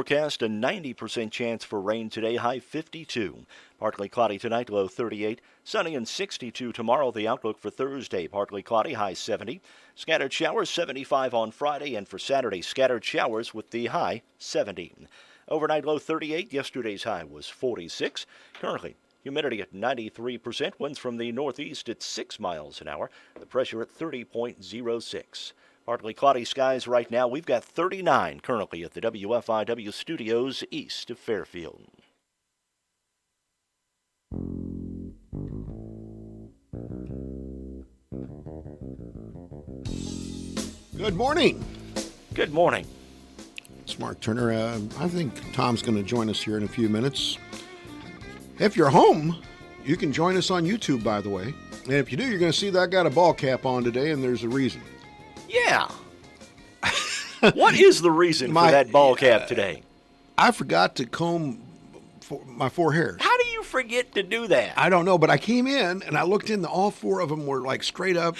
forecast, a 90% chance for rain today, high 52. Partly cloudy tonight, low 38. Sunny and 62 tomorrow. The outlook for Thursday, partly cloudy, high 70. Scattered showers, 75 on Friday. And for Saturday, scattered showers with the high 70. Overnight low 38. Yesterday's high was 46. Currently, humidity at 93%. Winds from the northeast at 6 miles an hour. The pressure at 30.06. Partly cloudy skies right now. We've got 39 currently at the WFIW studios east of Fairfield. Good morning. Good morning. It's Mark Turner. I think Tom's going to join us here in a few minutes. If you're home, you can join us on YouTube, by the way. And if you do, you're going to see that I got a ball cap on today, and there's a reason. Yeah. What is the reason for that ball cap today? I forgot to comb my 4 hairs. How do you forget to do that? I don't know, but I came in and I looked in. All 4 of them were like straight up.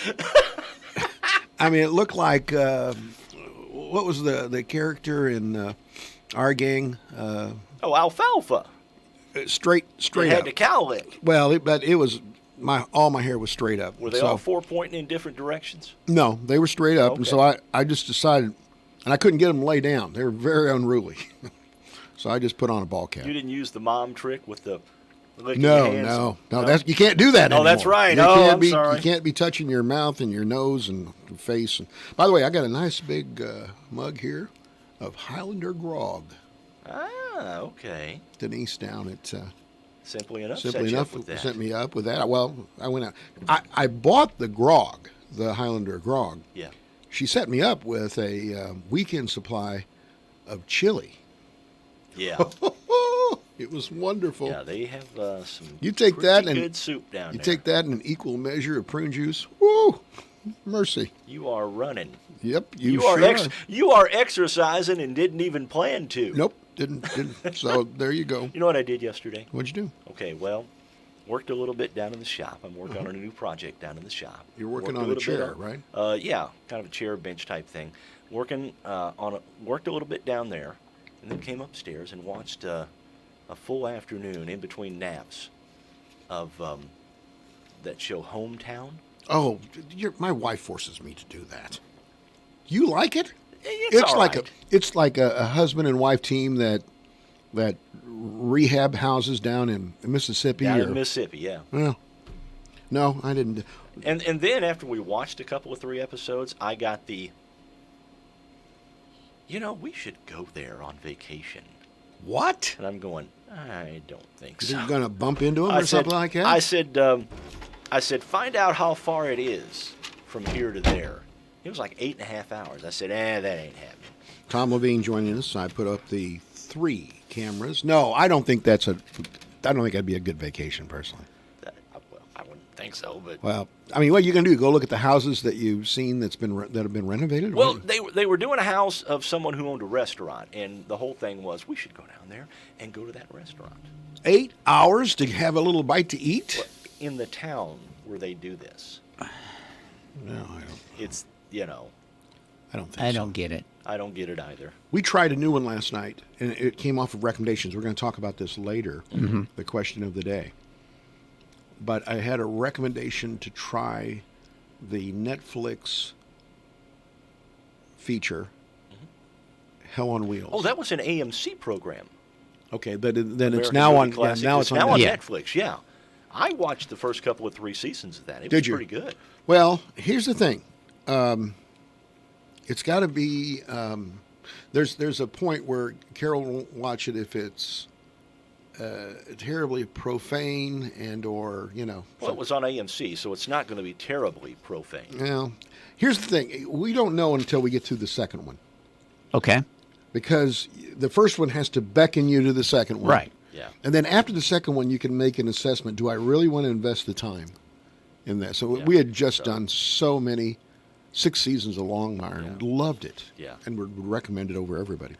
I mean, it looked like what was the character in our gang? Alfalfa. Straight it had up. the cowlick. Well, but it was all my hair was straight up. Were they all 4 pointing in different directions? No, they were straight up, okay. And so I just decided, and I couldn't get them to lay down. They were very unruly, so I just put on a ball cap. You didn't use the mom trick with the licking No, hands? no. That's you can't do that anymore. Oh, that's right. I'm sorry. You can't be touching your mouth and your nose and your face. And by the way, I got a nice big mug here of Highlander grog. Ah, okay. Denise down at Simply Enough sent me up with that. Well, I went out. I bought the grog, the Highlander grog. Yeah. She set me up with a weekend supply of chili. Yeah. It was wonderful. Yeah, they have some you take that and good soup down there. You take that and an equal measure of prune juice. Woo! Mercy. You are running. Yep, you are exercising and didn't even plan to. Nope, didn't. So there you go. You know what I did yesterday? What'd you do? Okay, well, worked a little bit down in the shop. I'm working on a new project down in the shop. You're working on a chair, right? Yeah, kind of a chair bench type thing. Worked a little bit down there, and then came upstairs and watched a full afternoon in between naps of that show Hometown. Oh, my wife forces me to do that. You like it? It's like a husband and wife team that rehab houses down in Mississippi. In Mississippi, yeah. Well, no, I didn't. And then after we watched a couple of 3 episodes, I got we should go there on vacation. What? And I'm going, I don't think so. You're going to bump into him or something like that? I said, find out how far it is from here to there. It was like 8.5 hours. I said, that ain't happening. Tom Levine joining us. I put up the 3 cameras. No, I don't think that'd be a good vacation, personally. I wouldn't think so, but well, I mean, what are you going to do? Go look at the houses that you've seen that have been renovated? Well, they were doing a house of someone who owned a restaurant, and the whole thing was we should go down there and go to that restaurant. 8 hours to have a little bite to eat? Well, in the town where they do this. No, I don't. It's, I don't think so. I don't get it. I don't get it either. We tried a new one last night, and it came off of recommendations. We're going to talk about this later, the question of the day. But I had a recommendation to try the Netflix feature, Hell on Wheels. Oh, that was an AMC program. Okay, then it's now on. Yeah, now it's on Netflix. Yeah, I watched the first couple of 3 seasons of that. It was pretty good. Well, here's the thing. It's got to be. There's a point where Carol won't watch it if it's terribly profane or. Well, it was on AMC, so it's not going to be terribly profane. Well, here's the thing. We don't know until we get to the second one. Okay. Because the first one has to beckon you to the second one. Right. Yeah. And then after the second one, you can make an assessment. Do I really want to invest the time in that? So we had just done so many, 6 seasons of Longmire. Loved it. Yeah. And would recommend it over everybody.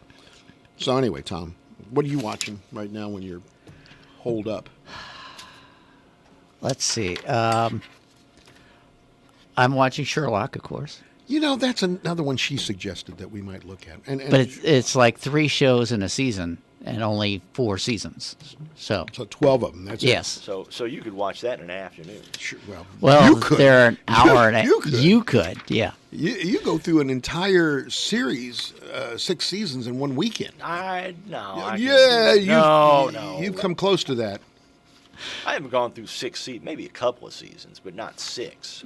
So anyway, Tom, what are you watching right now when you're holed up? Let's see. I'm watching Sherlock, of course. That's another one she suggested that we might look at. And But it's like 3 shows in a season and only 4 seasons. So 12 of them. That's yes. So you could watch that in an afternoon. it. Sure, Well, you could. they're an hour and a You could. You could, yeah. You go through an entire series, 6 seasons in one weekend. I can't do Yeah, that. No. you've come close to that. I haven't gone through 6 seasons, maybe a couple of seasons, but not 6.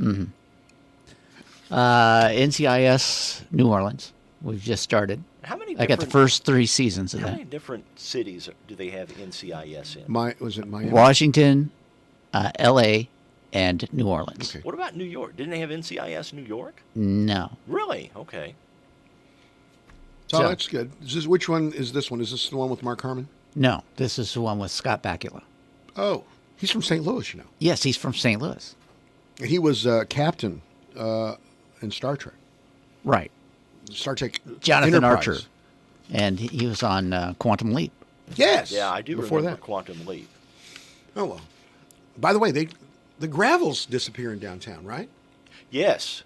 NCIS New Orleans. We've just started. How many? I got the first 3 seasons of How that. many different cities do they have NCIS in? Was it Miami? Washington, L.A., and New Orleans. Okay. What about New York? Didn't they have NCIS New York? No. Really? Okay. So So- that's good. Which one is this one? Is this the one with Mark Harmon? No. This is the one with Scott Bakula. Oh, he's from St. Louis, Yes, he's from St. Louis. And he was captain in Star Trek. Right. Star Trek Jonathan Enterprise. Archer. And he was on Quantum Leap. Yes. Yeah, I do Before remember that. Quantum Leap. Oh, well. By the way, the Gravels disappear in downtown, right? Yes.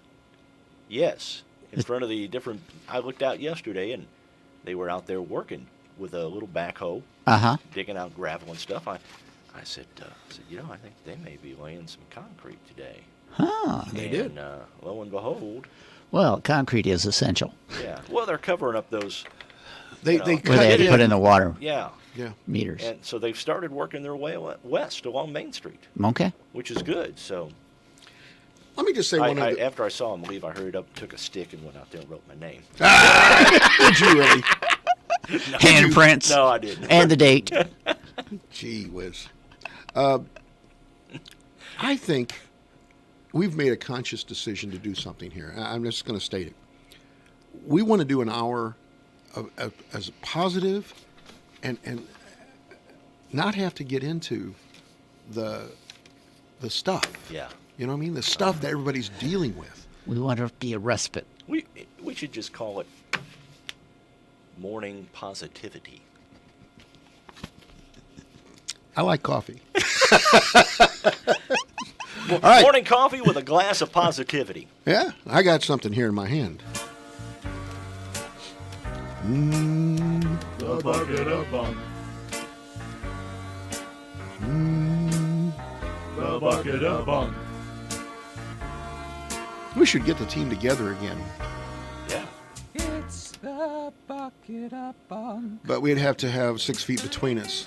Yes. In front of the different. I looked out yesterday, and they were out there working with a little backhoe, Uh-huh. digging out gravel and stuff. I said, I think they may be laying some concrete today. Huh. They and, did. Lo and behold, Well, concrete is essential. yeah. Well, they're covering up those. They Where Where cut they had it to put in the water Yeah. Yeah. meters. And so they've started working their way west along Main Street, Okay. which is good. So Let me just say one of the... after I saw him leave, I hurried up, took a stick, and went out there and wrote my name. Did you really? Handprints. No, I didn't. And the date. Gee whiz. I think we've made a conscious decision to do something here. I'm just going to state it. We want to do an hour as positive and not have to get into the stuff. Yeah. You know what I mean? The stuff that everybody's dealing with. We want to be a respite. We should just call it morning positivity. I like coffee. All right. Morning coffee with a glass of positivity. Yeah, I got something here in my hand. The bucket of bunk. The bucket of bunk. We should get the team together again, Yeah. It's the bucket of bunk. but we'd have to have 6 feet between us.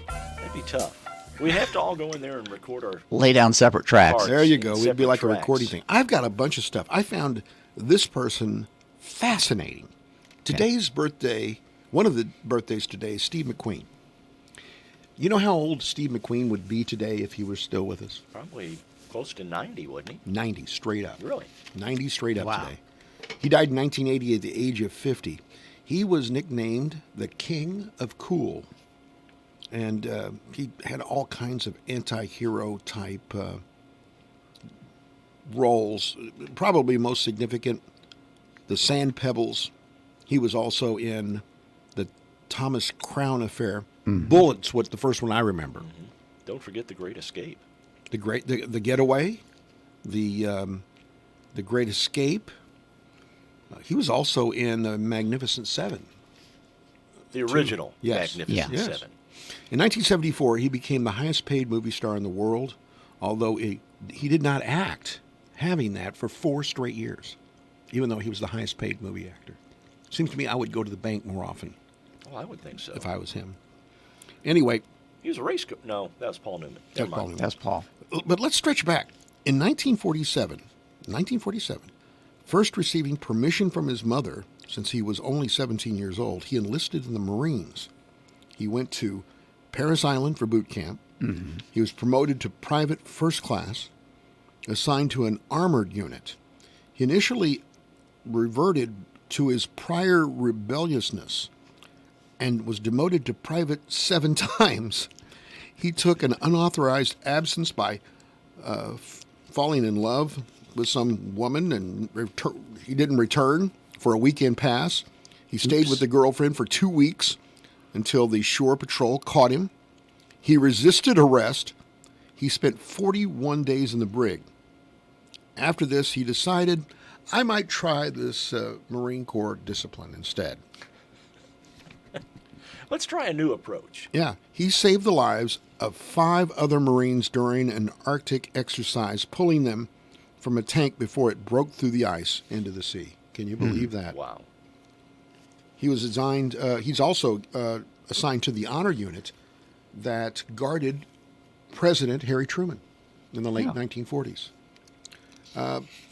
That'd be tough. We have to all go in there and record our. Lay down separate tracks. Parts. There you go. It'd be Separate like a tracks. recording thing. I've got a bunch of stuff. I found this person fascinating. Today's birthday, one of the birthdays today is Steve McQueen. You know how old Steve McQueen would be today if he were still with us? Probably close to 90, wouldn't 90 straight up. he? Really? 90 straight up Wow. today. He died in 1980 at the age of 50. He was nicknamed the King of Cool. And he had all kinds of anti-hero type roles. Probably most significant, the Sand Pebbles. He was also in the Thomas Crown Affair. Bullets, what the first one I remember. Don't forget the Great Escape. The Getaway, the Great Escape. He was also in the Magnificent Seven. The original Yes. Magnificent Yeah. Yes. Seven. In 1974, he became the highest paid movie star in the world, although he did not act, having that for 4 straight years, even though he was the highest paid movie actor. Seems to me I would go to the bank more often Oh, I would think so. if I was him. Anyway, He was a race car. No, that was Paul Newman. That's Never Paul mind. Newman. That's Paul. but let's stretch back. In 1947, first receiving permission from his mother, since he was only 17 years old, he enlisted in the Marines. He went to Paris Island for boot camp. He was promoted to private first class, assigned to an armored unit. He initially reverted to his prior rebelliousness and was demoted to private 7 times. He took an unauthorized absence by falling in love with some woman, and he didn't return for a weekend pass. He stayed with the girlfriend for 2 weeks until the shore patrol caught him. He resisted arrest. He spent 41 days in the brig. After this, he decided, I might try this Marine Corps discipline instead. Let's try a new approach. Yeah, he saved the lives of 5 other Marines during an Arctic exercise, pulling them from a tank before it broke through the ice into the sea. Can you believe that? Wow. He was assigned. He's also assigned to the honor unit that guarded President Harry Truman in the late 1940s.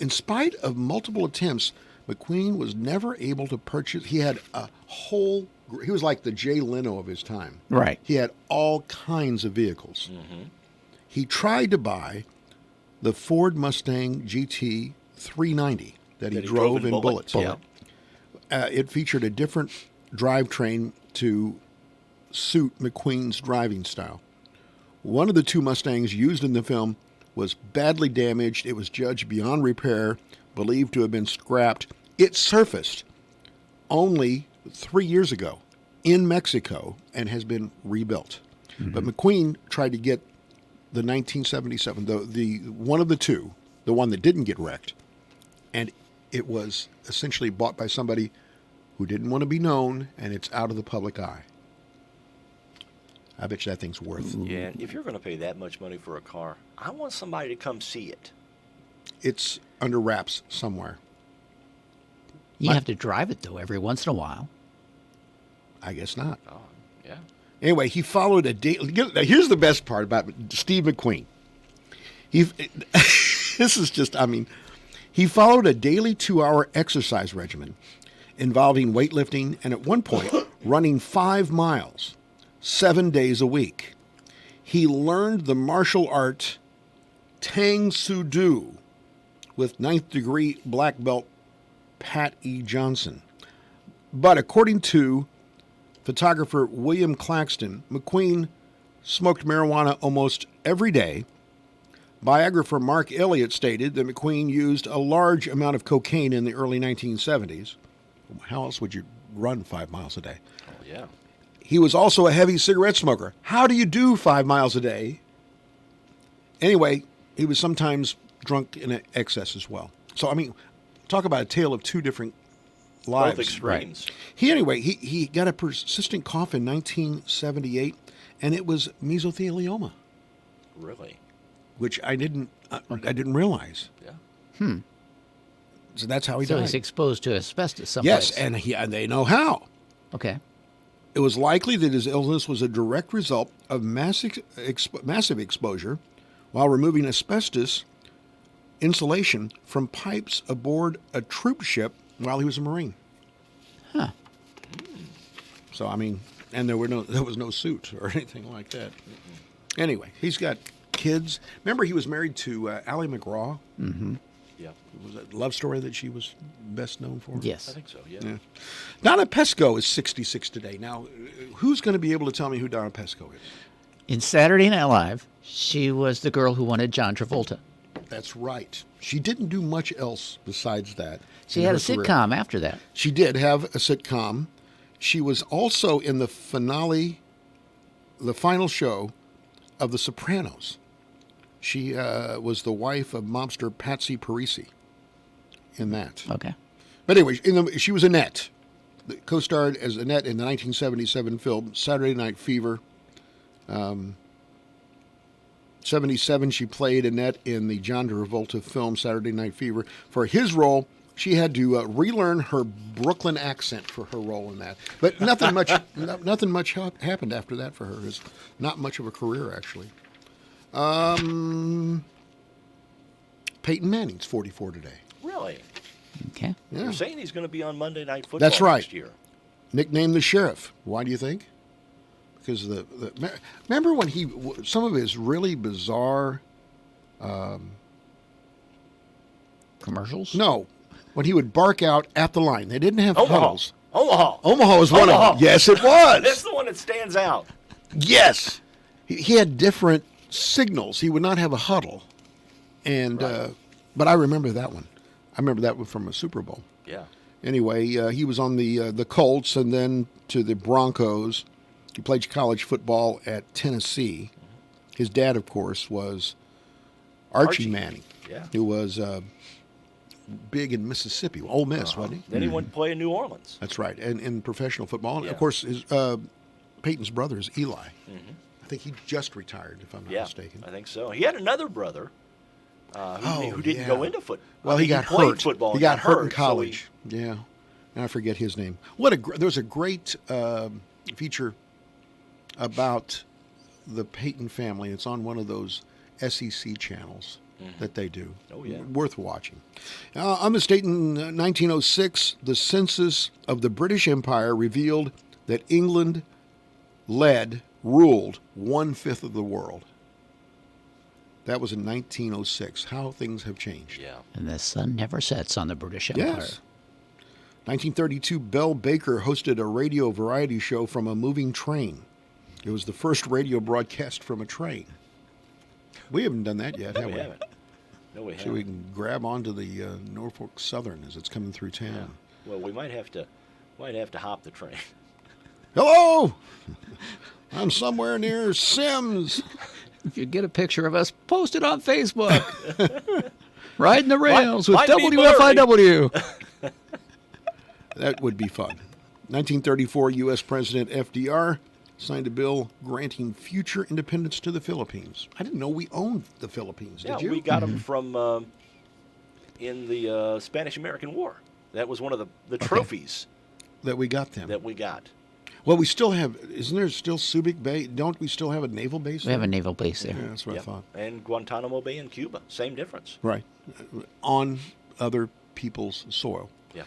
In spite of multiple attempts, McQueen was never able to purchase. He had a whole. He was like the Jay Leno of his time. Right. He had all kinds of vehicles. Mm-hmm. He tried to buy the Ford Mustang GT 390 that he drove in Bullitt. Yeah. It featured a different drivetrain to suit McQueen's driving style. One of the 2 Mustangs used in the film was badly damaged. It was judged beyond repair, believed to have been scrapped. It surfaced only 3 years ago in Mexico and has been rebuilt. But McQueen tried to get the 1977, the one of the 2, the one that didn't get wrecked, and it was essentially bought by somebody who didn't want to be known, and it's out of the public eye. I bet you that thing's worth. Yeah, if you're going to pay that much money for a car, I want somebody to come see it. It's under wraps somewhere. You have to drive it, though, every once in a while. I guess not. Oh, yeah. Anyway, he followed a daily. Here's the best part about Steve McQueen. This is just, I mean, he followed a daily 2-hour exercise regimen involving weightlifting and at one point running 5 miles 7 days a week. He learned the martial art Tang Soo Do with 9th degree black belt Pat E. Johnson. But according to photographer William Claxton, McQueen smoked marijuana almost every day. Biographer Mark Elliott stated that McQueen used a large amount of cocaine in the early 1970s. How else would you run 5 miles a day? Oh, yeah. He was also a heavy cigarette smoker. How do you do 5 miles a day? Anyway, he was sometimes drunk in excess as well. So, I mean, talk about a tale of 2 different lives. Both extremes. He got a persistent cough in 1978, and it was mesothelioma, Really? which I didn't realize. Yeah. So that's how he So died. he's exposed to asbestos someplace. Yes, and they know how. Okay. It was likely that his illness was a direct result of massive exposure while removing asbestos insulation from pipes aboard a troop ship while he was a Marine. Huh. So, I mean, and there was no suit or anything like that. Anyway, he's got kids. Remember, he was married to Ally McGraw? Mm-hmm. Yeah. Was that Love Story that she was best known for? Yes. I think so, yeah. Yeah. Donna Pesco is 66 today. Now, who's going to be able to tell me who Donna Pesco is? In Saturday Night Live, she was the girl who wanted John Travolta. That's right. She didn't do much else besides that. She in had her a career. sitcom after that. She did have a sitcom. She was also in the final show of The Sopranos. She was the wife of mobster Patsy Parisi in that. Okay. But anyway, she was Annette. Co-starred as Annette in the 1977 film Saturday Night Fever. 77, she played Annette in the John Travolta film Saturday Night Fever. For his role, she had to relearn her Brooklyn accent for her role in that. But nothing much happened after that for her. It was not much of a career, actually. Peyton Manning's 44 today. Really? Okay. Yeah. You're saying he's going to be on Monday Night Football That's right. next year. Nicknamed the Sheriff. Why do you think? Because remember when some of his really bizarre Commercials? no, when he would bark out at the line. They didn't have Omaha. huddles. Omaha. Omaha was one Omaha. of them. Yes, it was. That's the one that stands out. Yes, he had different signals. He would not have a huddle, and Right. but I remember that one. I remember that one from a Super Bowl. Yeah. Anyway, he was on the Colts and then to the Broncos. He played college football at Tennessee. His dad, of course, was Archie Archie. Manning, Yeah. who was big in Mississippi. Ole Miss, wasn't he? Then he went to play in New Orleans. That's right. And in professional football. And Yeah. of course, his, Peyton's brother is Eli. I think he just retired, if I'm not Yeah, mistaken. I think so. He had another brother who didn't yeah. go into football. Well, he got played hurt. Football He and got hurt in so college. Yeah. And I forget his name. There's a great feature about the Peyton family. It's on one of those SEC channels that they do. Oh, yeah. Worth watching. On this date in 1906, the census of the British Empire revealed that England ruled 1/5 of the world. That was in 1906. How things have changed. Yeah. And the sun never sets on the British Empire. Yes. 1932, Belle Baker hosted a radio variety show from a moving train. It was the first radio broadcast from a train. We haven't done that yet, have We we? haven't. No, we So haven't. we can grab onto the Norfolk Southern as it's coming through town. Well, we might have to hop the train. Hello! I'm somewhere near Sims. If you get a picture of us, post it on Facebook. Riding the rails Might with be WFIW. That would be fun. 1934, U.S. President FDR signed a bill granting future independence to the Philippines. I didn't know we owned the Philippines. Yeah, Did you? we got them from in the Spanish-American War. That was one of the trophies That we got them. that we got. Well, we still have. Isn't there still Subic Bay? Don't we still have a naval base? We have there? a naval base there. Yeah, that's what Yep. I thought. And Guantanamo Bay in Cuba. Same difference. Right, on other people's soil. Yeah.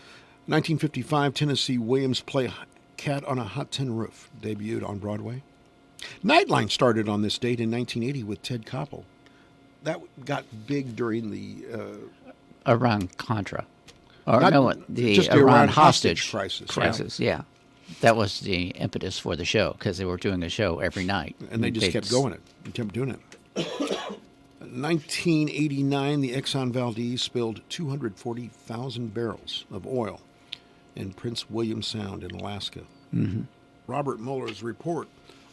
1955, Tennessee Williams play Cat on a Hot Tin Roof debuted on Broadway. Nightline started on this date in 1980 with Ted Koppel. That got big during the Iran Contra. Or Not- no, the just the Iran Iran hostage hostage crisis, crisis, yeah. That was the impetus for the show because they were doing a show every night. and they just kept going it. They kept doing it. 1989, the Exxon Valdez spilled 240,000 barrels of oil in Prince William Sound in Alaska. Robert Mueller's report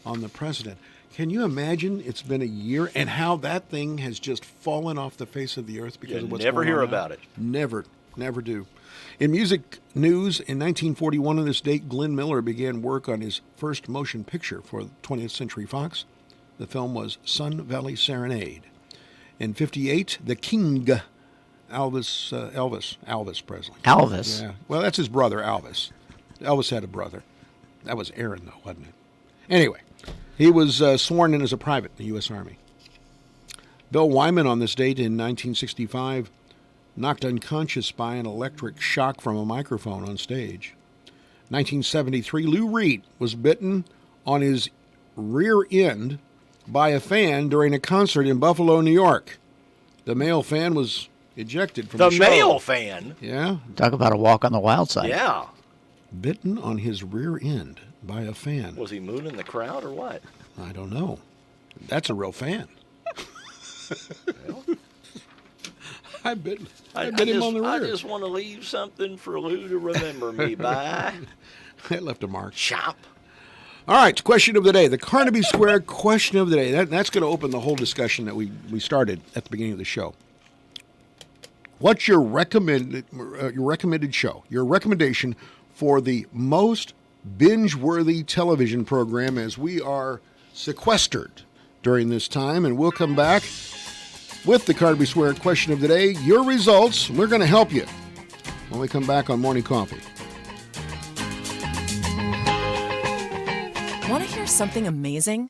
on the president. Can you imagine it's been a year and how that thing has just fallen off the face of the earth because You of what's never going hear on now? about it. Never do. In music news, in 1941 on this date, Glenn Miller began work on his first motion picture for 20th Century Fox. The film was Sun Valley Serenade. In 58, the King, Elvis Presley. Elvis. Yeah. Well, that's his brother, Elvis. Elvis had a brother. That was Aaron, though, wasn't it? Anyway, he was sworn in as a private in the U.S. Army. Bill Wyman on this date in 1965 knocked unconscious by an electric shock from a microphone on stage. 1973, Lou Reed was bitten on his rear end by a fan during a concert in Buffalo, New York. The male fan was ejected from the show. male fan. Yeah, Talk about a walk on the wild side. Yeah. bitten on his rear end by a fan. Was he mooning the crowd or what? I don't know. That's a real fan. I bit him on the I rear. just want to leave something for Lou to remember me by. That left a mark. Chop. All right, question of the day. The Carnaby Square question of the day. That's going to open the whole discussion that we started at the beginning of the show. What's your recommended show? Your recommendation for the most binge-worthy television program as we are sequestered during this time, and we'll come back with the Carnaby Square question of the day. Your results. We're going to help you when we come back on Morning Coffee. Want to hear something amazing?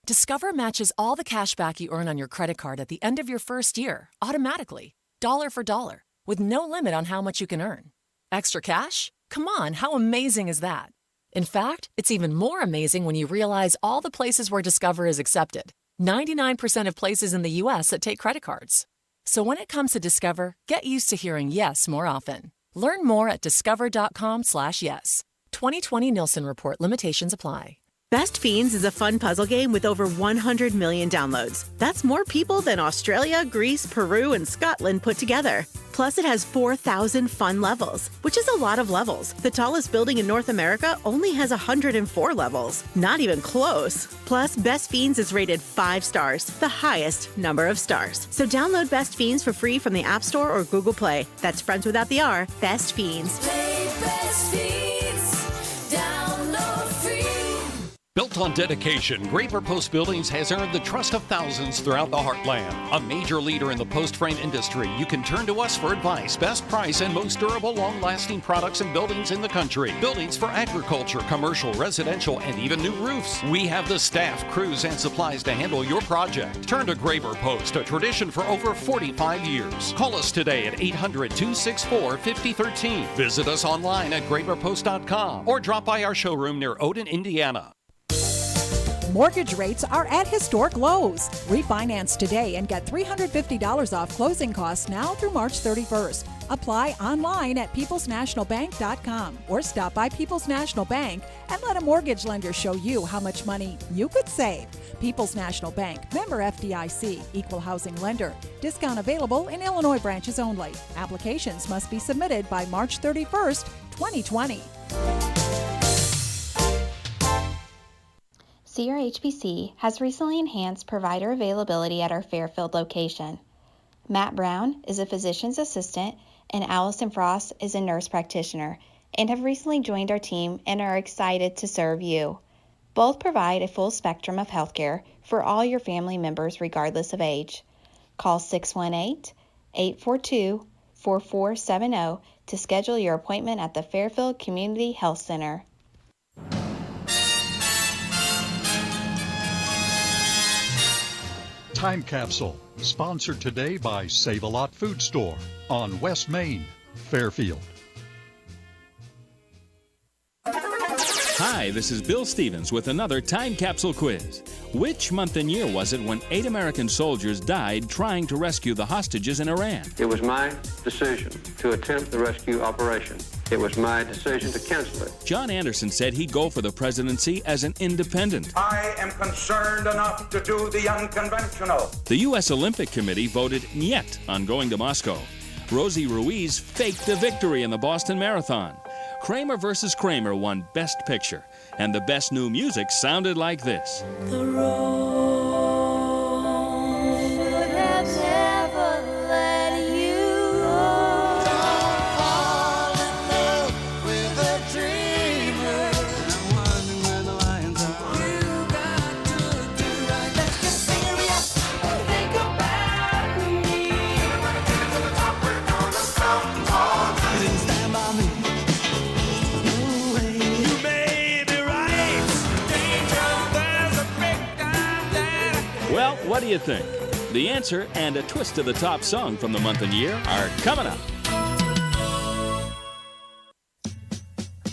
Discover matches all the cash back you earn on your credit card at the end of your first year, automatically, dollar for dollar, with no limit on how much you can earn. Extra cash? Come on, how amazing is that? In fact, it's even more amazing when you realize all the places where Discover is accepted. 99% of places in the U.S. that take credit cards. So when it comes to Discover, get used to hearing yes more often. Learn more at discover.com/yes. 2020 Nielsen Report limitations apply. Best Fiends is a fun puzzle game with over 100 million downloads. That's more people than Australia, Greece, Peru, and Scotland put together. Plus, it has 4,000 fun levels, which is a lot of levels. The tallest building in North America only has 104 levels. Not even close. Plus, Best Fiends is rated 5 stars, the highest number of stars. So download Best Fiends for free from the App Store or Google Play. That's friends without the R, Best Fiends. Play Best Fiends. Download free. Built on dedication, Graver Post Buildings has earned the trust of thousands throughout the heartland. A major leader in the post frame industry, you can turn to us for advice, best price, and most durable, long-lasting products and buildings in the country. Buildings for agriculture, commercial, residential, and even new roofs. We have the staff, crews, and supplies to handle your project. Turn to Graver Post, a tradition for over 45 years. Call us today at 800-264-5013. Visit us online at graverpost.com or drop by our showroom near Odin, Indiana. Mortgage rates are at historic lows. Refinance today and get $350 off closing costs now through March 31st. Apply online at peoplesnationalbank.com or stop by People's National Bank and let a mortgage lender show you how much money you could save. People's National Bank, member FDIC, equal housing lender. Discount available in Illinois branches only. Applications must be submitted by March 31st, 2020. CRHBC has recently enhanced provider availability at our Fairfield location. Matt Brown is a physician's assistant and Allison Frost is a nurse practitioner and have recently joined our team and are excited to serve you. Both provide a full spectrum of healthcare for all your family members regardless of age. Call 618-842-4470 to schedule your appointment at the Fairfield Community Health Center. Time Capsule, sponsored today by Save-A-Lot Food Store on West Main, Fairfield. Hi, this is Bill Stevens with another Time Capsule quiz. Which month and year was it when 8 American soldiers died trying to rescue the hostages in Iran? It was my decision to attempt the rescue operation. It was my decision to cancel it. John Anderson said he'd go for the presidency as an independent. I am concerned enough to do the unconventional. The U.S. Olympic Committee voted niet on going to Moscow. Rosie Ruiz faked a victory in the Boston Marathon. Kramer vs. Kramer won Best Picture, and the best new music sounded like this. The road should have never let you go. Fall in love with a dreamer. I'm wondering where the lions are. You got to do right. Let's get serious. Think about me. Everybody get to the top. We're gonna come on. Please stand by me. Well, what do you think? The answer and a twist to the top song from the month and year are coming up.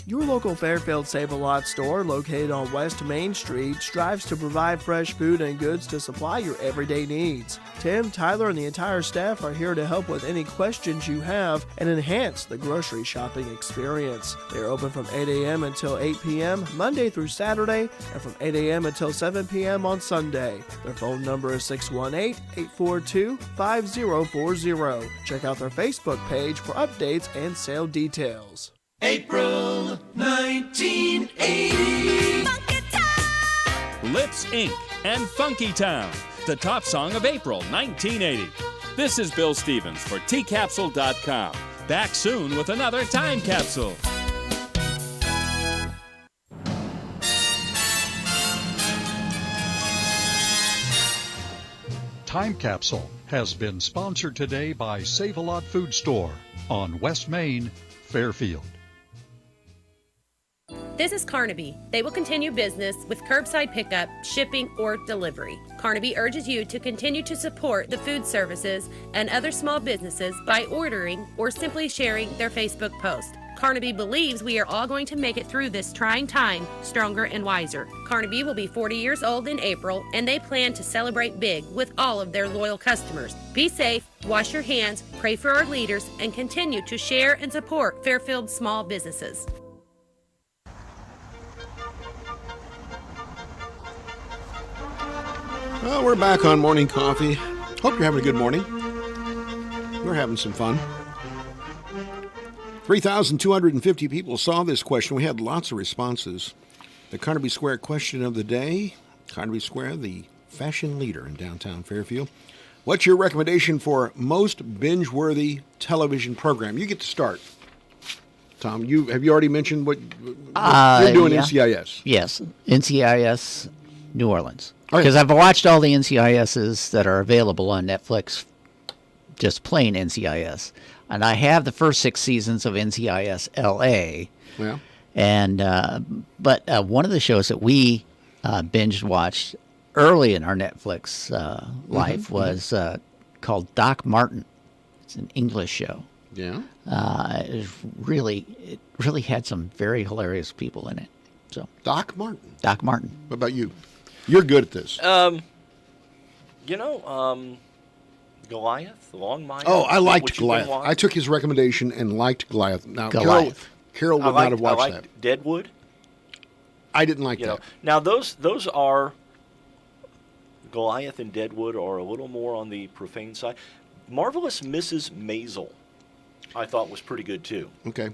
Your local Fairfield Save-A-Lot store, located on West Main Street, strives to provide fresh food and goods to supply your everyday needs. Tim, Tyler, and the entire staff are here to help with any questions you have and enhance the grocery shopping experience. They are open from 8 a.m. until 8 p.m. Monday through Saturday and from 8 a.m. until 7 p.m. on Sunday. Their phone number is 618-842-5040. Check out their Facebook page for updates and sale details. April 1980. Lips Inc. and Funky Town, the top song of April 1980. This is Bill Stevens for tcapsule.com. Back soon with another Time Capsule. Time Capsule has been sponsored today by Save-A-Lot Food Store on West Main, Fairfield. This is Carnaby. They will continue business with curbside pickup, shipping, or delivery. Carnaby urges you to continue to support the food services and other small businesses by ordering or simply sharing their Facebook post. Carnaby believes we are all going to make it through this trying time stronger and wiser. Carnaby will be 40 years old in April, and they plan to celebrate big with all of their loyal customers. Be safe, wash your hands, pray for our leaders, and continue to share and support Fairfield small businesses. Well, we're back on Morning Coffee. Hope you're having a good morning. We're having some fun. 3,250 people saw this question. We had lots of responses. The Carnaby Square question of the day. Carnaby Square, the fashion leader in downtown Fairfield. What's your recommendation for most binge-worthy television program? You get to start. Tom, have you already mentioned what you're doing yeah. NCIS? Yes, NCIS New Orleans. Okay. Because I've watched all the NCISs that are available on Netflix, just plain NCIS. And I have the first 6 seasons of NCIS LA. Yeah. And but one of the shows that we binge watched early in our Netflix life was called Doc Martin. It's an English show. Yeah. It really had some very hilarious people in it. So Doc Martin. Doc Martin. What about you? You're good at this. Goliath, Longmire. Oh, I liked which you've been Goliath. watching? I took his recommendation and liked Goliath. Now, Goliath. Carol would not have watched I liked that. Deadwood. I didn't like that. Now those are Goliath and Deadwood are a little more on the profane side. Marvelous Mrs. Maisel, I thought was pretty good too. Okay.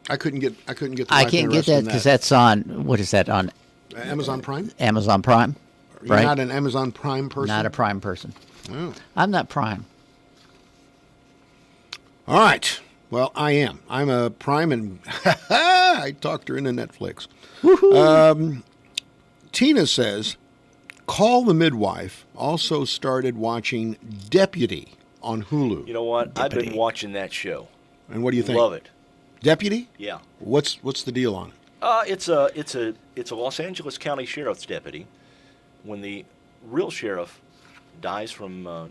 I couldn't get. The I wife can't get interested that in because that's on. What is that on? Amazon Prime. Amazon Prime. You're Right. not an Amazon Prime person. Not a Prime person. Oh. I'm not Prime. All right. Well, I am. I'm a Prime, and I talked her into Netflix. Tina says, "Call the Midwife." Also started watching Deputy on Hulu. You know what? I've been watching that show. And what do you think? Love it. Deputy? Yeah. What's the deal on it? It's a Los Angeles County Sheriff's deputy. When the real sheriff dies from a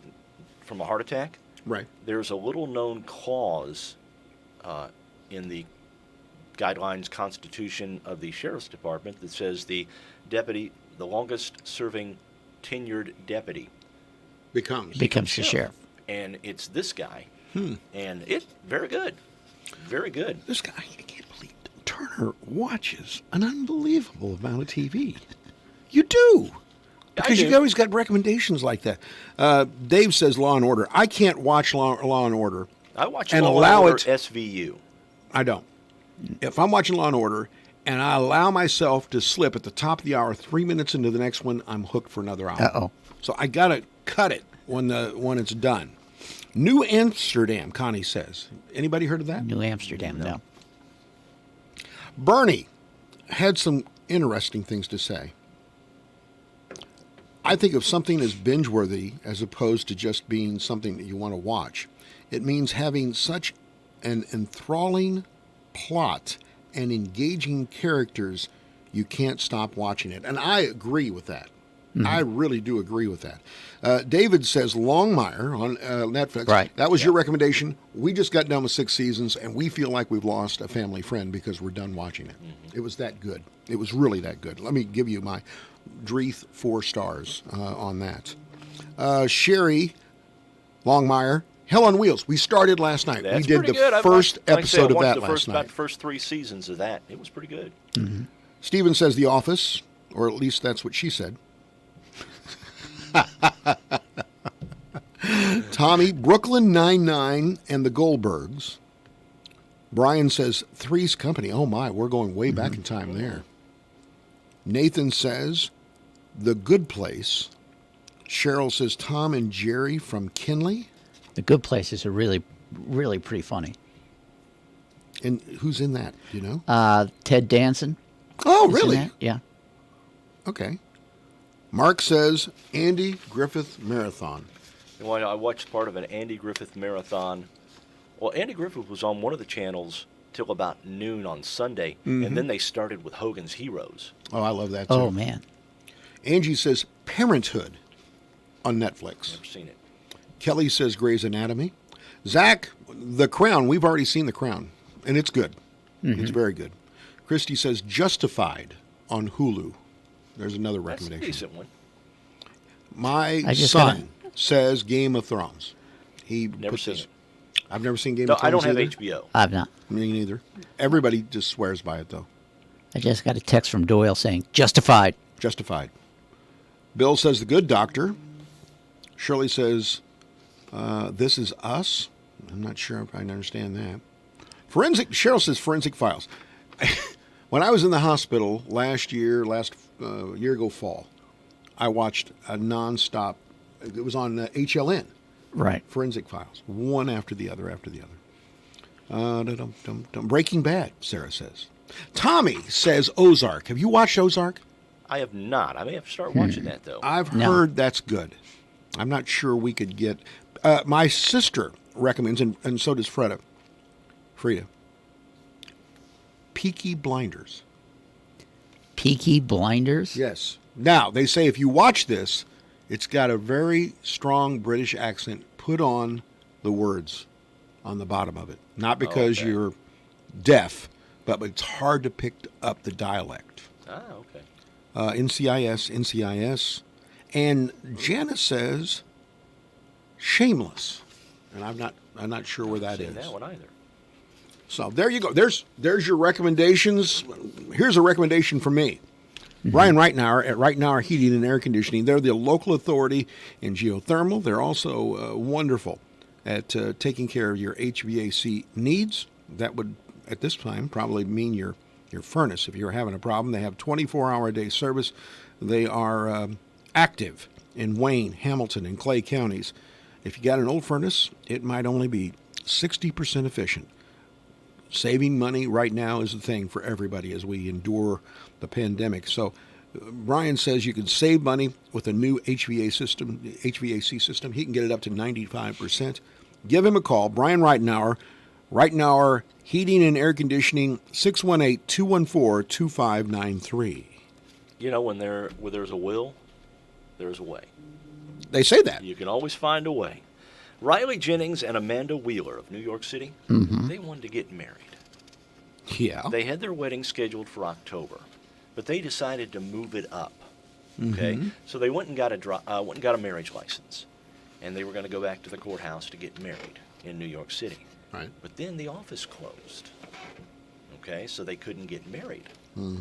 heart attack, Right. there's a little known clause in the guidelines constitution of the sheriff's department that says the deputy, the longest serving tenured deputy, becomes the sheriff. And it's this guy. And it's very good. Very good. This guy, I can't believe Turner watches an unbelievable amount of TV. You do. Because you always got recommendations like that. Dave says Law and Order. I can't watch Law and Order. I watch and Law allow and Order it. SVU. I don't. If I'm watching Law and Order and I allow myself to slip at the top of the hour, 3 minutes into the next one, I'm hooked for another hour. Uh-oh. So I gotta cut it when it's done. New Amsterdam, Connie says. Anybody heard of that? New Amsterdam, no. Bernie had some interesting things to say. I think if something is binge-worthy as opposed to just being something that you want to watch, it means having such an enthralling plot and engaging characters you can't stop watching it. And I agree with that. I really do agree with that. David says Longmire on Netflix. Right. That was your recommendation. We just got done with 6 seasons, and we feel like we've lost a family friend because we're done watching it. It was that good. It was really that good. Let me give you my Dreeth 4 stars on that. Sherry Longmire, Hell on Wheels. We started last night. That's we did pretty the good. first I watched, episode like I say, I of watched that last night. about the first 3 seasons of that. It was pretty good. Steven says The Office, or at least that's what she said. Tommy, Brooklyn Nine-Nine and the Goldbergs. Brian says Three's Company. Oh my, we're going way back in time there. Nathan says The Good Place. Cheryl says Tom and Jerry from Kinley. The Good Places are really, really pretty funny. And who's in that? Do you know? Ted Danson. Oh, is in really? that. Yeah. Okay. Mark says Andy Griffith Marathon. You know, I watched part of an Andy Griffith marathon. Well, Andy Griffith was on one of the channels till about noon on Sunday, and then they started with Hogan's Heroes. Oh, I love that too. Oh, man. Angie says Parenthood on Netflix. Never seen it. Kelly says Grey's Anatomy. Zach, The Crown. We've already seen The Crown, and it's good. It's very good. Christy says Justified on Hulu. There's another That's a recommendation. decent one. My son says Game of Thrones. He Never put seen this- it. I've never seen Game No, of Thrones I don't have either. HBO. I've not. Me neither. Everybody just swears by it, though. I just got a text from Doyle saying, Justified. Justified. Bill says The Good Doctor. Shirley says This Is Us. I'm not sure if I understand that. Cheryl says Forensic Files. When I was in the hospital last year ago fall, I watched a nonstop. It was on HLN. Right. Forensic Files, one after the other. Breaking Bad, Sarah says. Tommy says Ozark. Have you watched Ozark? I have not. I may have to start watching that, though. I've heard that's good. I'm not sure we could get... my sister recommends, and so does Frida. Peaky Blinders. Peaky Blinders? Yes. Now, they say if you watch this, it's got a very strong British accent. Put on the words on the bottom of it. Not because you're deaf, but it's hard to pick up the dialect. Ah, okay. NCIS. And Janice says Shameless. And I'm not sure where that is. That one either. So there you go. There's your recommendations. Here's a recommendation from me. Brian Reitnauer at Reitnauer Heating and Air Conditioning. They're the local authority in geothermal. They're also wonderful at taking care of your HVAC needs. That would, at this time, probably mean your furnace. If you're having a problem, they have 24-hour-a-day service. They are active in Wayne, Hamilton, and Clay counties. If you got an old furnace, it might only be 60% efficient. Saving money right now is the thing for everybody as we endure the pandemic. So Brian says you can save money with a new HVAC system. He can get it up to 95%. Give him a call, Brian Reitnauer Heating and Air Conditioning, 618-214-2593. You know, when there's a will, there's a way. They say that. You can always find a way. Riley Jennings and Amanda Wheeler of New York City, they wanted to get married. Yeah. They had their wedding scheduled for October, but they decided to move it up. Okay, so they went and got a marriage license, and they were going to go back to the courthouse to get married in New York City. Right. But then the office closed. Okay, so they couldn't get married.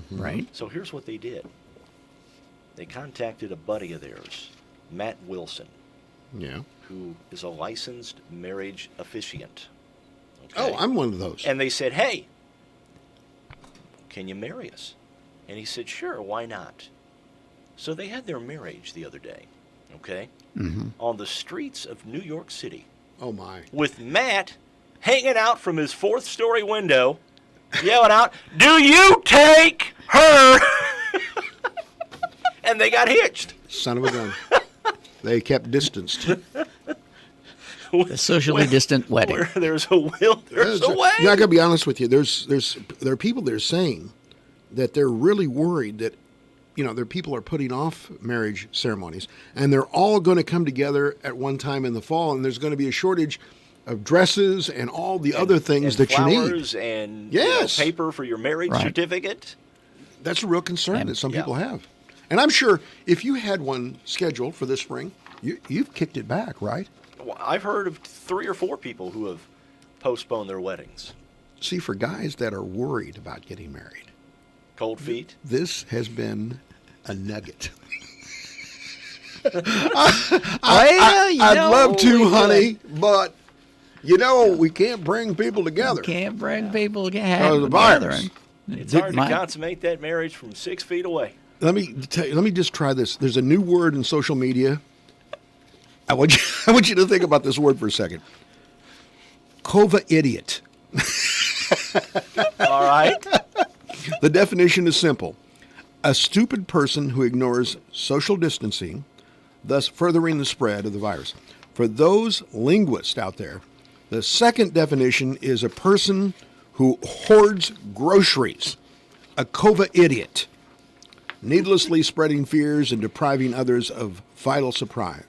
Right. So here's what they did. They contacted a buddy of theirs, Matt Wilson. Yeah. Who is a licensed marriage officiant. Okay? Oh, I'm one of those. And they said, hey, can you marry us? And he said, sure, why not? So they had their marriage the other day, okay, on the streets of New York City. Oh, my. With Matt hanging out from his fourth-story window, yelling out, do you take her? And they got hitched. Son of a gun. They kept distanced. A socially distant wedding. Where there's a will, there's a way. Yeah, I got to be honest with you. There are people that are saying that they're really worried that, their people are putting off marriage ceremonies, and they're all going to come together at one time in the fall, and there's going to be a shortage of dresses and all the other things that you need. Flowers and yes. Paper for your marriage certificate. That's a real concern that some people have. And I'm sure if you had one scheduled for this spring, you've kicked it back, right? Well, I've heard of 3 or 4 people who have postponed their weddings. See, for guys that are worried about getting married. Cold feet? This has been a nugget. I'd love to, honey, but, we can't bring people together. Can't bring people together. The virus. It's hard to consummate that marriage from 6 feet away. Let me just try this. There's a new word in social media. I want you to think about this word for a second. Cova-idiot. All right. The definition is simple. A stupid person who ignores social distancing, thus furthering the spread of the virus. For those linguists out there, the second definition is a person who hoards groceries. A Cova-idiot. Needlessly spreading fears and depriving others of vital supplies.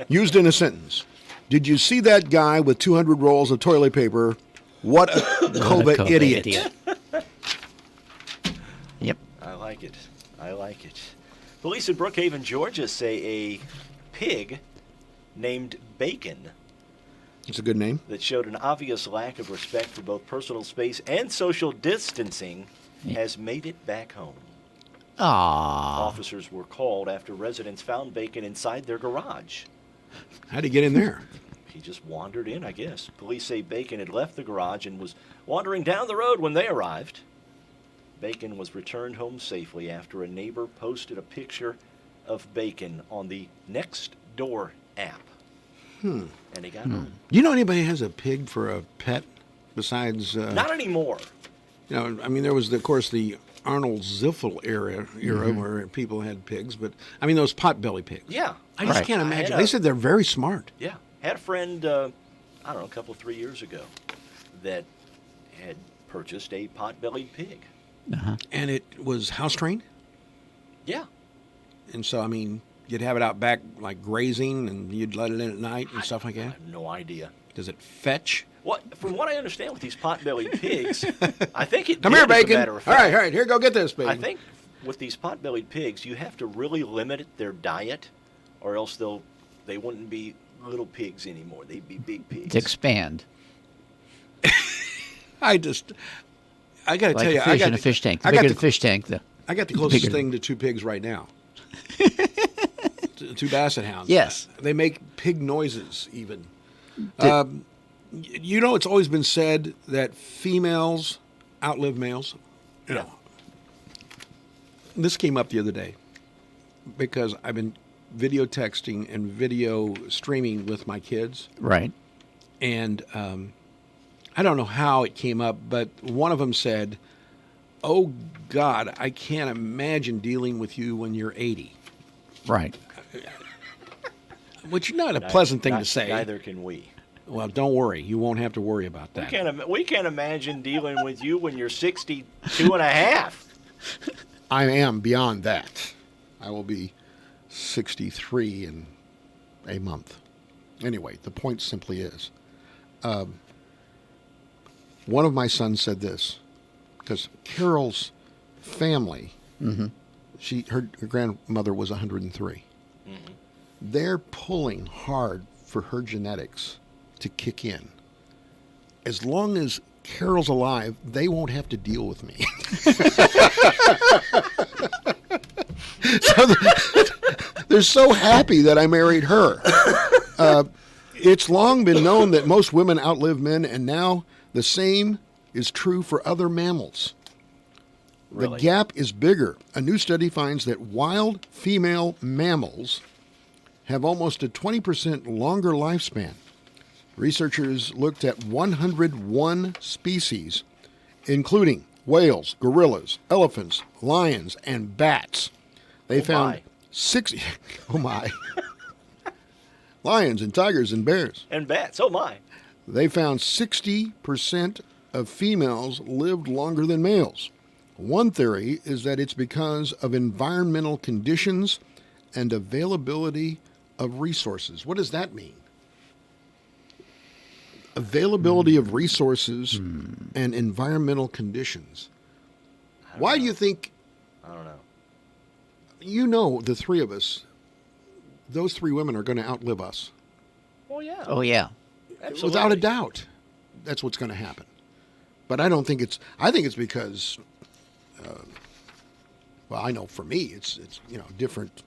Used in a sentence. Did you see that guy with 200 rolls of toilet paper? What a Cova-idiot. Yep. I like it. Police in Brookhaven, Georgia say a pig named Bacon. It's a good name. That showed an obvious lack of respect for both personal space and social distancing has made it back home. Officers were called after residents found Bacon inside their garage. How'd he get in there? He just wandered in, I guess. Police say Bacon had left the garage and was wandering down the road when they arrived. Bacon was returned home safely after a neighbor posted a picture of Bacon on the Nextdoor app. And he got home. Do you know anybody who has a pig for a pet besides... Not anymore. You know, I mean, there was, of course, the Arnold Ziffel era where people had pigs, but, I mean, those potbelly pigs. Yeah. I just can't imagine. They said they're very smart. Yeah. Had a friend, I don't know, a couple of 3 years ago that had purchased a pot-bellied pig. And it was house-trained? Yeah. And so, I mean, you'd have it out back, like, grazing, and you'd let it in at night and stuff like that? I have no idea. Does it fetch? From what I understand with these pot-bellied pigs, I think it Come did, here, as a Bacon. matter of All fact. right, here, go get this, baby. I think with these pot-bellied pigs, you have to really limit their diet, or else they wouldn't be little pigs anymore. They'd be big pigs. To expand. I got to Like tell you, a fish in a fish tank. The bigger the fish tank, I got the closest thing to two pigs right now. Two basset hounds. Yes. They make pig noises even. You know, it's always been said that females outlive males. You know. This came up the other day because I've been video texting and video streaming with my kids. Right. And I don't know how it came up, but one of them said, "Oh, God, I can't imagine dealing with you when you're 80." Right. Which is not a pleasant thing to say. Neither can we. Well, don't worry. You won't have to worry about that. We can't imagine dealing with you when you're 62 and a half. I am beyond that. I will be 63 in a month. Anyway, the point simply is, one of my sons said this, because Carol's family, her grandmother was 103. They're pulling hard for her genetics to kick in. As long as Carol's alive, they won't have to deal with me. So they're so happy that I married her. It's long been known that most women outlive men, and now the same is true for other mammals. Really? The gap is bigger. A new study finds that wild female mammals have almost a 20% longer lifespan. Researchers looked at 101 species, including whales, gorillas, elephants, lions, and bats. They found 60. Oh my! Lions and tigers and bears. And bats. Oh my! They found 60% of females lived longer than males. One theory is that it's because of environmental conditions and availability of resources. What does that mean? Availability of resources and environmental conditions. Why do you think? I don't know. You know, the three of us, those three women are going to outlive us. Well, yeah. Oh, yeah. Absolutely. Without a doubt. That's what's going to happen. But I don't think I think it's because, well, I know for me, it's different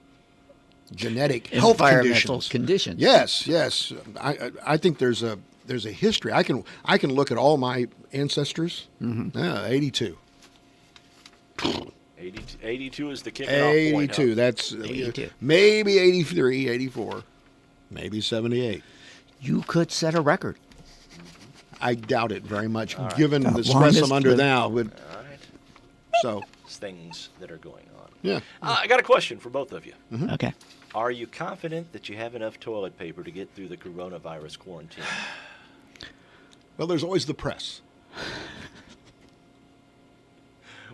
genetic health environmental conditions. Yes. I think there's a history. I can look at all my ancestors. 82. 82 is the kicking off point. 82. Huh? That's 82. Maybe 83, 84, maybe 78. You could set a record. I doubt it very much, All right. given the stress I'm under now. But All right. so Things that are going on. yeah. I got a question for both of you. Okay. Are you confident that you have enough toilet paper to get through the coronavirus quarantine? Well, there's always the press.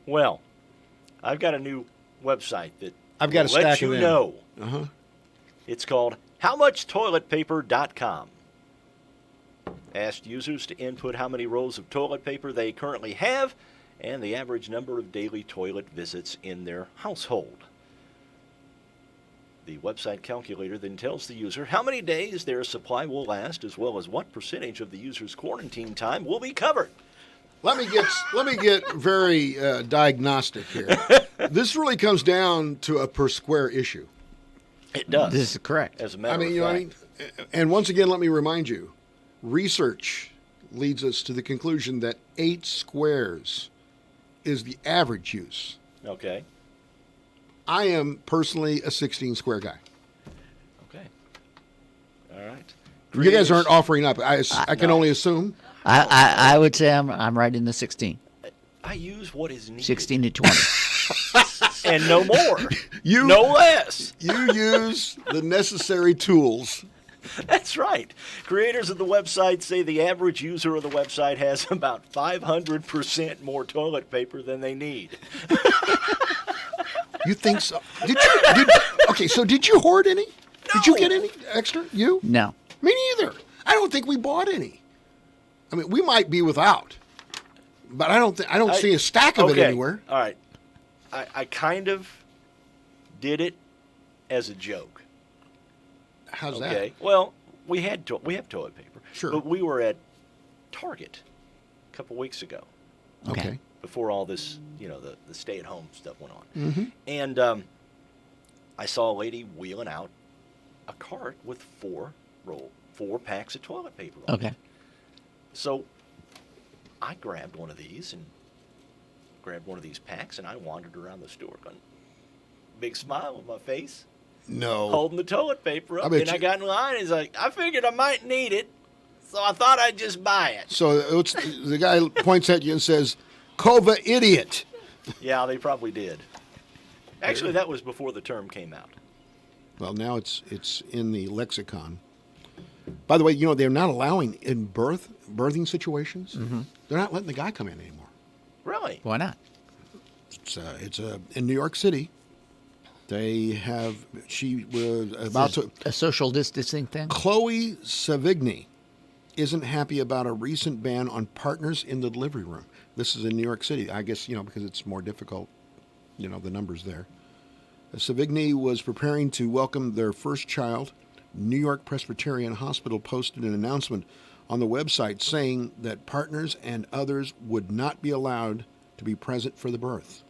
Well, I've got a new website that I've got a will let stack you of them. know. Uh-huh. It's called howmuchtoiletpaper.com. Asked users to input how many rolls of toilet paper they currently have and the average number of daily toilet visits in their household. The website calculator then tells the user how many days their supply will last, as well as what percentage of the user's quarantine time will be covered. Let me get very diagnostic here. This really comes down to a per square issue. It does. This is correct. As a matter I mean, of you know fact. what I mean? And once again, let me remind you, research leads us to the conclusion that 8 squares is the average use. Okay. I am personally a 16 square guy. Okay. All right. You guys aren't offering up. I can No. only assume. I would say I'm right in the 16. I use what is needed. 16 to 20. And no more. No less. You use the necessary tools. That's right. Creators of the website say the average user of the website has about 500% more toilet paper than they need. You think so? Okay, so did you hoard any? Did you get any extra? You? No. Me neither. I don't think we bought any. I mean, we might be without, but I don't see a stack of it anywhere. All right. I kind of did it as a joke. How's Okay. Well, we have toilet paper. Sure. But we were at Target a couple weeks ago. Okay. Before all this, the stay-at-home stuff went on. Mm-hmm. And I saw a lady wheeling out a cart with 4 packs of toilet paper on it. Okay. So I grabbed one of these packs, and I wandered around the store, going, big smile on my face, No. holding the toilet paper up. I bet And I you- got in line. He's like, I figured I might need it, so I thought I'd just buy it. So the guy points at you and says, "Kova idiot." Yeah, they probably did. Actually, that was before the term came out. Well, now it's in the lexicon. By the way, they're not allowing in birthing situations. Mm-hmm. They're not letting the guy come in anymore. Really? Why not? It's in New York City. She was about to. A social distancing thing? Chloe Savigny isn't happy about a recent ban on partners in the delivery room. This is in New York City. I guess, because it's more difficult, the numbers there. Savigny was preparing to welcome their first child. New York Presbyterian Hospital posted an announcement on the website saying that partners and others would not be allowed to be present for the birth.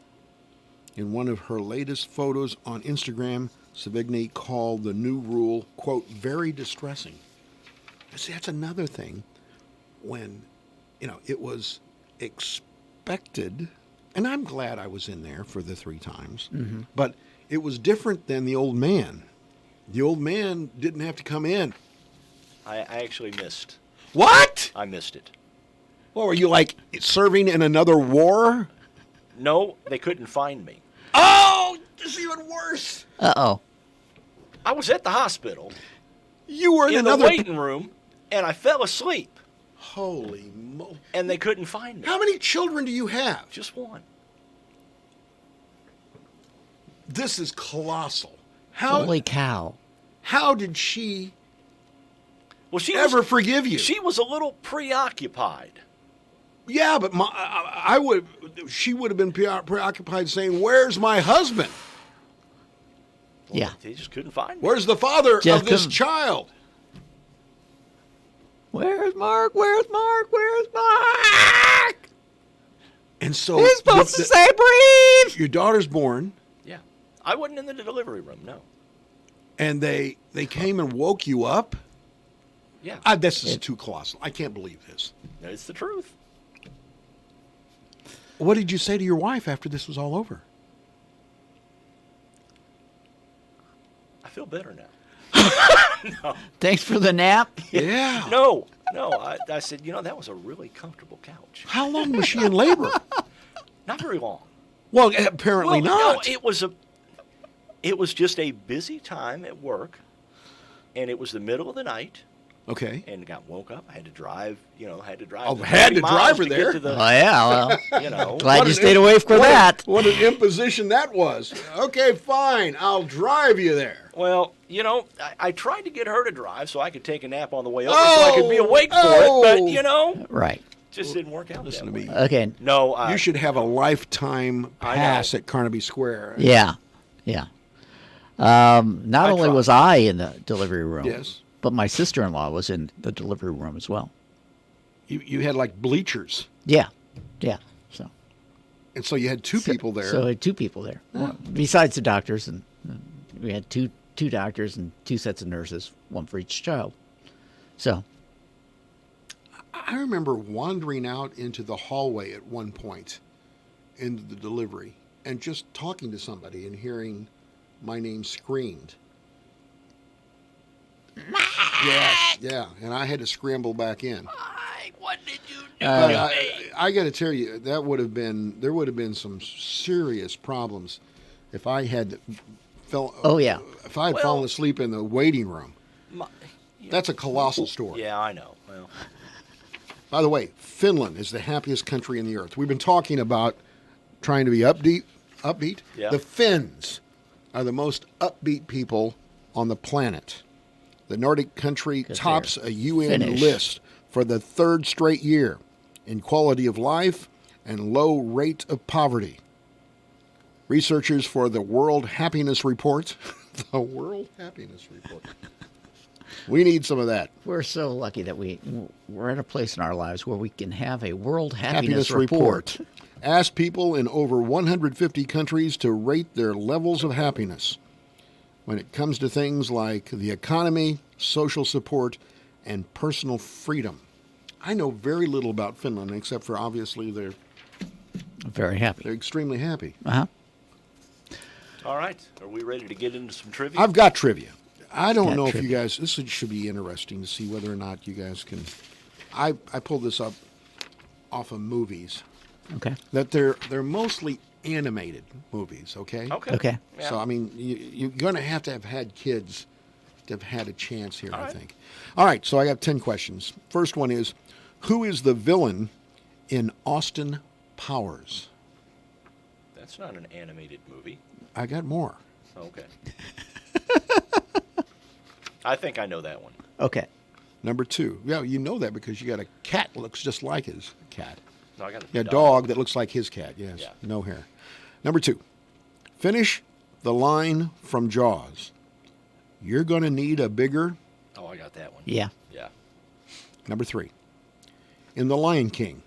In one of her latest photos on Instagram, Savigny called the new rule, quote, very distressing. See, that's another thing when, it was expected, and I'm glad I was in there for the 3 times, Mm-hmm. but it was different than the old man. The old man didn't have to come in. I actually missed. What? I missed it. Well, were you like serving in another war? No, they couldn't find me. Oh, this is even worse. Uh-oh. I was at the hospital. You were in the another waiting room, and I fell asleep. Holy moly. And they couldn't find me. How many children do you have? Just one. This is colossal. Holy cow. How did she she ever forgive you? She was a little preoccupied. Yeah, but she would have been preoccupied saying, "Where's my husband? Yeah. They just couldn't find me. Where's the father Just of this couldn't- child?" Where's Mark? Where's Mark? Where's Mark? And so He's supposed to say breathe. your daughter's born, Yeah. I wasn't in the delivery room, no. and they came and woke you up. Yeah. This is too colossal. I can't believe this. It's the truth. What did you say to your wife after this was all over? I feel better now. No. Thanks for the nap. Yeah. No. I said, that was a really comfortable couch. How long was she in labor? Not very long. Well, apparently not. No, it was just a busy time at work, and it was the middle of the night. Okay. And woke up. I had to drive. Oh, had to 30 drive her to get there. to the, Oh, yeah. Well, glad What you an stayed away for that. What an imposition that was. Okay, fine. I'll drive you there. Well, I tried to get her to drive so I could take a nap on the way over so I could be awake for it, but, Right. just didn't work out. Listen that to me. way. Okay. No, You should have a lifetime I pass know. at Carnaby Square. Yeah. Yeah. Not only tried. was I in the delivery room, Yes. but my sister-in-law was in the delivery room as well. You had like bleachers. Yeah. Yeah. So. And so you had two people there. So I had two people there, well, besides the doctors, and we had two doctors and two sets of nurses, one for each child. So. I remember wandering out into the hallway at one point into the delivery and just talking to somebody and hearing my name screamed. Yes, yeah, and I had to scramble back in. What did you do? But I got to tell you, there would have been some serious problems if I had if I had fallen asleep in the waiting room. That's a colossal story. Yeah, I know. Well. By the way, Finland is the happiest country in the earth. We've been talking about trying to be upbeat. Yeah. The Finns are the most upbeat people on the planet. The Nordic country tops a UN Finnish. list for the third straight year in quality of life and low rate of poverty. Researchers for the World Happiness Report, the World Happiness Report. We need some of that. We're so lucky that we're at a place in our lives where we can have a World Happiness Report. Ask people in over 150 countries to rate their levels of happiness when it comes to things like the economy, social support, and personal freedom. I know very little about Finland, except for obviously they're very happy. They're extremely happy. Uh-huh. All right. Are we ready to get into some trivia? I've got trivia. I don't know if trivia. you guys, this should be interesting to see whether or not you guys can. I pulled this up off of movies. Okay. That they're mostly animated movies, okay? Okay. So, I mean, you're going to have had kids to have had a chance here, I think. All right, so I got 10 questions. First one is, who is the villain in Austin Powers? That's not an animated movie. I got more. Okay. I think I know that one. Okay. Number 2. Yeah, you know that because you got a cat that looks just like his cat. No, I got a dog that looks like his cat, yes. Yeah. No hair. Number 2. Finish the line from Jaws. You're going to need a bigger... Oh, I got that one. Yeah. Yeah. Number 3. In The Lion King,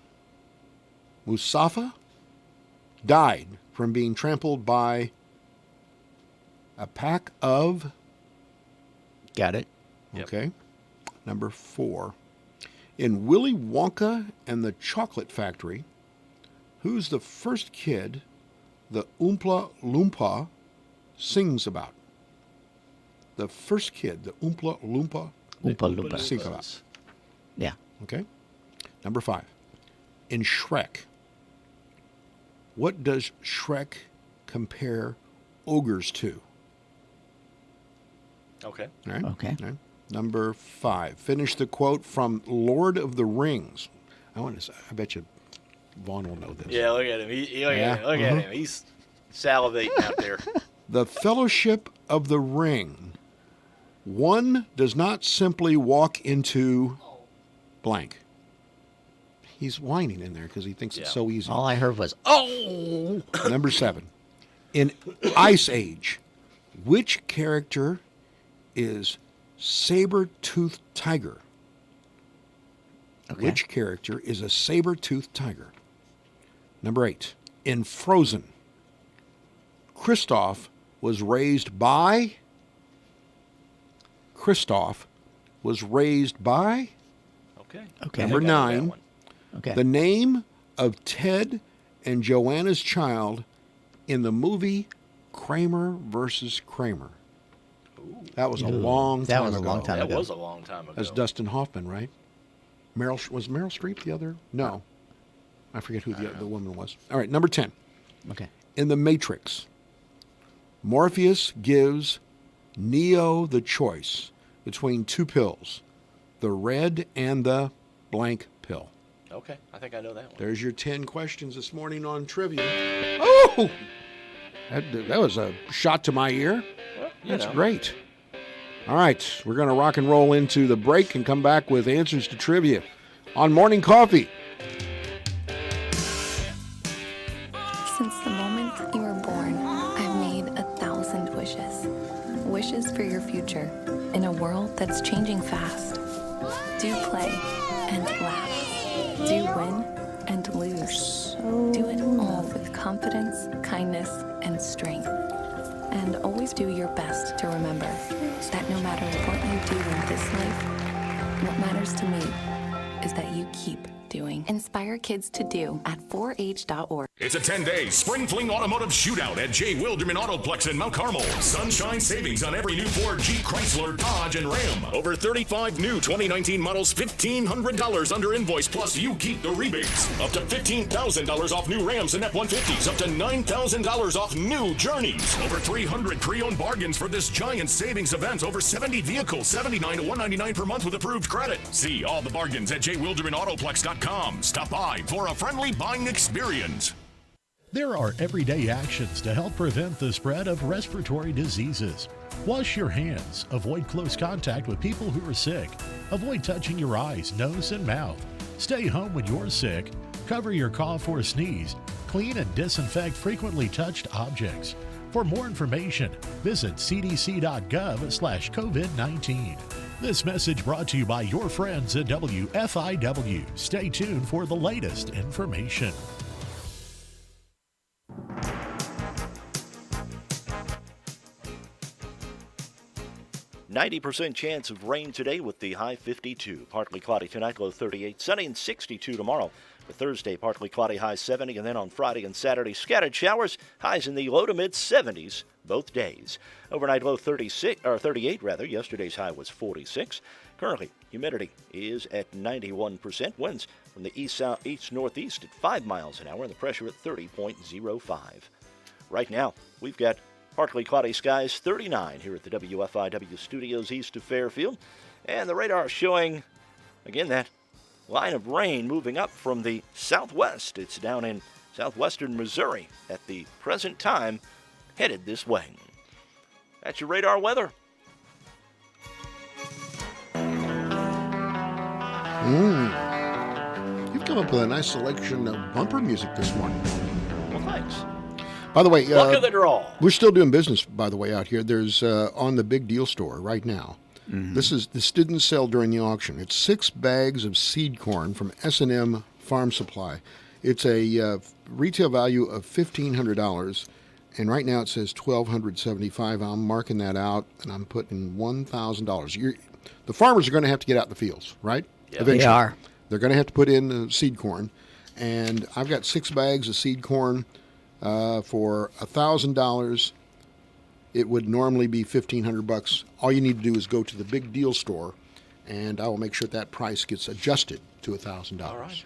Mustafa died from being trampled by a pack of... Got it. Okay. Number 4. In Willy Wonka and the Chocolate Factory, who's the first kid the Oompa Loompa sings about? The first kid the Oompa Loompa sings about. Yeah. Okay. Number 5. In Shrek, what does Shrek compare ogres to? Okay. All right. Okay. All right. Number 5. Finish the quote from Lord of the Rings. I bet you Vaughn will know this. Yeah, look at him. Look at him. He's salivating out there. The Fellowship of the Ring. One does not simply walk into blank. He's whining in there because he thinks it's so easy. All I heard was, oh! Number 7. In Ice Age, which character is saber-toothed tiger? Okay. Which character is a saber-toothed tiger? Number 8. In Frozen, Kristoff was raised by... Okay. Number 9. Okay. The name of Ted and Joanna's child in the movie Kramer versus Kramer. That was a long time ago. That was a long time ago. That was a long time ago. That's Dustin Hoffman, right? Was Meryl Streep the other? No. I forget who the woman was. All right, number 10. Okay. In The Matrix, Morpheus gives Neo the choice between two pills, the red and the blank pill. Okay, I think I know that one. There's your 10 questions this morning on trivia. Oh! That was a shot to my ear. Well, That's great. All right, we're going to rock and roll into the break and come back with answers to trivia on Morning Coffee. Since the moment you were born, I've made 1,000 wishes. Wishes for your future in a world that's changing fast. Do play and laugh. Do win and lose. Do it all with confidence, kindness, and strength. And always do your best to remember that no matter what you do in this life, what matters to me is that you keep doing. Inspire kids to do at 4h.org. It's a 10-day Spring Fling Automotive Shootout at J. Wilderman Autoplex in Mount Carmel. Sunshine savings on every new Ford, Jeep, Chrysler, Dodge, and Ram. Over 35 new 2019 models, $1,500 under invoice, plus you keep the rebates. Up to $15,000 off new Rams and F-150s. Up to $9,000 off new Journeys. Over 300 pre-owned bargains for this giant savings event. Over 70 vehicles, $79 to $199 per month with approved credit. See all the bargains at jwildermanautoplex.com. Stop by for a friendly buying experience. There are everyday actions to help prevent the spread of respiratory diseases. Wash your hands. Avoid close contact with people who are sick. Avoid touching your eyes, nose, and mouth. Stay home when you're sick. Cover your cough or sneeze. Clean and disinfect frequently touched objects. For more information, visit cdc.gov/COVID-19. This message brought to you by your friends at WFIW. Stay tuned for the latest information. %90 chance of rain today with the high 52. Partly cloudy tonight, low 38. Sunny and 62 tomorrow. For Thursday, partly cloudy, high 70. And then on Friday and Saturday, scattered showers, highs in the low to mid 70s both days. Overnight low 38 rather. Yesterday's high was 46. Currently, humidity is at 91%. Winds from the east northeast at 5 miles an hour, and the pressure at 30.05. Right now, we've got partly cloudy skies, 39 here at the WFIW studios east of Fairfield. And the radar showing, again, that line of rain moving up from the southwest. It's down in southwestern Missouri at the present time, headed this way. That's your radar weather. You've come up with a nice selection of bumper music this morning. Well, thanks. By the way, Luck of the draw. We're still doing business, by the way, out here. There's on the Big Deal Store right now. This didn't sell during the auction. It's 6 bags of seed corn from S&M Farm Supply. It's a retail value of $1,500, and right now it says $1,275. I'm marking that out, and I'm putting $1,000. The farmers are going to have to get out in the fields, right? Yeah. Eventually. They are. They're going to have to put in seed corn, and I've got 6 bags of seed corn for $1,000. It would normally be $1,500. All you need to do is go to the Big Deal Store, and I will make sure that price gets adjusted to $1,000. All right.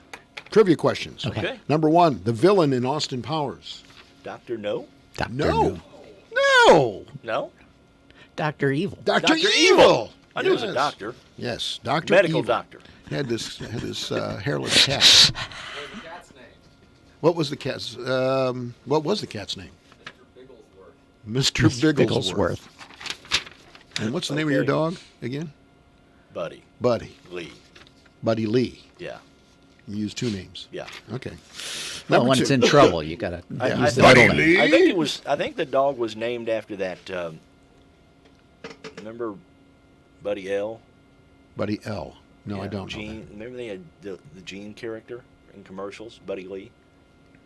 Trivia questions. Okay. Number 1, the villain in Austin Powers. Dr. No? No. No? Dr. Evil. Dr. Evil. I knew it was a doctor. Yes, Dr. Medical Evil. doctor. Had this hairless cat. What was the cat's name? What was the cat's name? Mr. Bigglesworth. And what's the name of your dog again? Buddy. Lee. Buddy Lee. Yeah. You use 2 names. Yeah. Okay. Well, Number when 2. it's in trouble, you got to use the Buddy middle name. Lee. I think the dog was named after that. Remember Buddy L? Buddy L. No, Yeah, I don't know Gene. Remember they had the Gene character in commercials, Buddy Lee?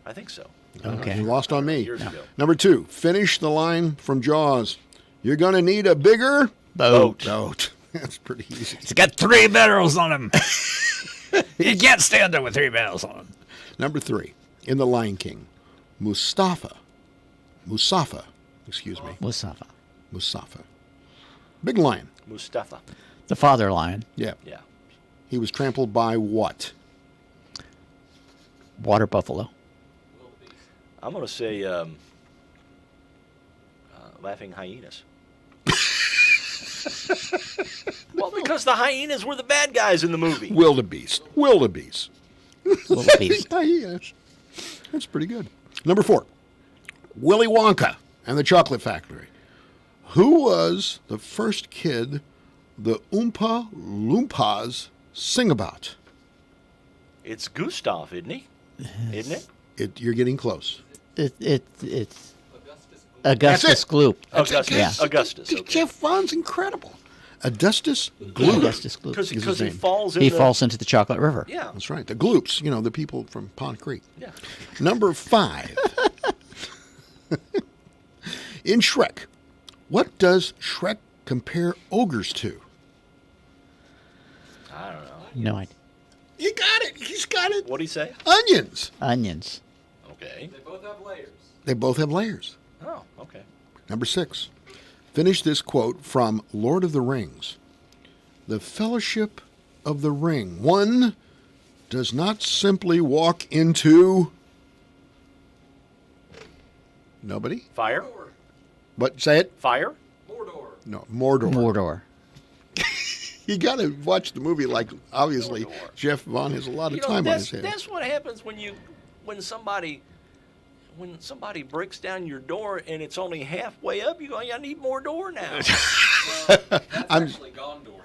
I think so. that. Okay. You lost on me. Years ago. Number 2. Finish the line from Jaws. You're going to need a bigger boat. That's pretty easy. It's got 3 barrels on him. You can't stand there with 3 barrels on him. Number 3. In The Lion King, Mustafa. Excuse me. Mustafa. Big lion. Mustafa. The father lion. Yeah. Yeah. He was trampled by what? Water buffalo. I'm going to say laughing hyenas. Well, because the hyenas were the bad guys in the movie. Wildebeest. Wildebeest. Yes. That's pretty good. Number 4. Willy Wonka and the Chocolate Factory. Who was the first kid the Oompa Loompas sing about? It's Gustav, isn't he? Isn't it? You're getting close. It's Augustus Gloop. Augustus. Yeah. Augustus. Okay. Jeff Vaughn's incredible. Augustus Gloop. Augustus Gloop. Because is his he name. falls He falls into the chocolate river. Yeah. That's right. The Gloops, the people from Pond Creek. Yeah. Number 5. In Shrek, what does Shrek compare ogres to? I don't know. No idea. You got it. He's got it. What'd he say? Onions. Onions. Okay. They both have layers. They both have layers. Oh, okay. Number 6. Finish this quote from Lord of the Rings. The Fellowship of the Ring. One does not simply walk into... Nobody? Fire? What? Say it? Fire? Mordor. No, Mordor. Mordor. You got to watch the movie like, obviously, Jeff Vaughn has a lot of time on his hands. That's what happens when somebody breaks down your door and it's only halfway up. You go, I need more door now. That's actually Gondor.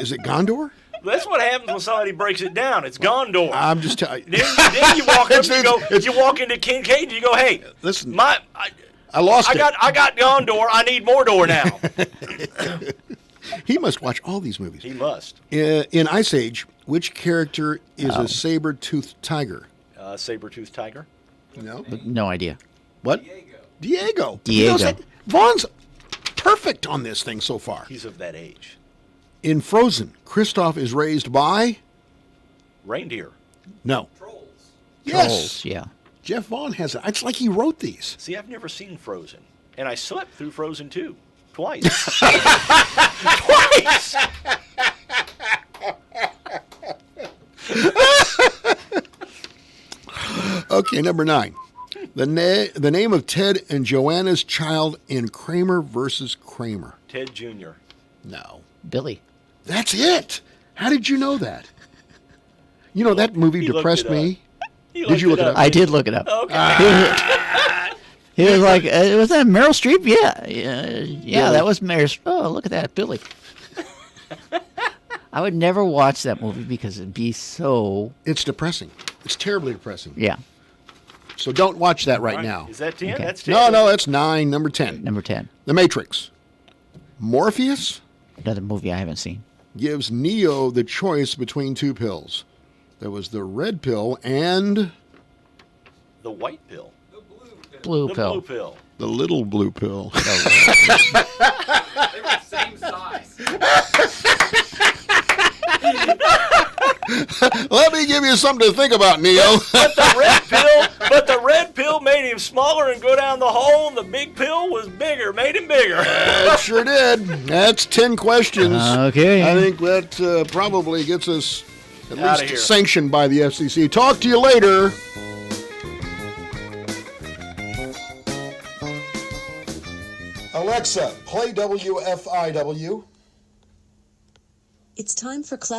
Is it Gondor? That's what happens when somebody breaks it down. It's Gondor. I'm just telling you. Then you walk up and you walk into Kincaid and you go, hey, listen, I lost it. I got Gondor. I need more door now. He must watch all these movies. He must. In Ice Age, which character is a saber-toothed tiger? Saber-toothed tiger? No. No idea. What? Diego. Diego. Vaughn's perfect on this thing so far. He's of that age. In Frozen, Kristoff is raised by? Reindeer. No. Trolls. Yes. Trolls, yeah. Jeff Vaughn has it. It's like he wrote these. See, I've never seen Frozen. And I slept through Frozen 2. Twice. Twice! Okay, number 9. The name of Ted and Joanna's child in Kramer versus Kramer. Ted Jr. No. Billy. That's it. How did you know that? You know, that movie depressed me. Did you look it up? I did look it up. Okay. He was like, was that Meryl Streep? Yeah, that was Meryl Streep. Oh, look at that, Billy. I would never watch that movie because it'd be so... It's depressing. It's terribly depressing. Yeah. So don't watch that right now. Is that 10? Okay. That's 10. No, that's 9. Number 10. Number 10. The Matrix. Morpheus Another movie I haven't seen. gives Neo the choice between 2 pills. There was the red pill and... The white pill. Blue The pill. blue pill. the little blue pill. They were the same size. Let me give you something to think about, Neo. But the red pill made him smaller and go down the hole, and the big pill was bigger, made him bigger. It sure did. That's 10 questions. Okay. I think that probably gets us at Outta least here. sanctioned by the FCC. Talk to you later. Alexa, play WFIW. It's time for class.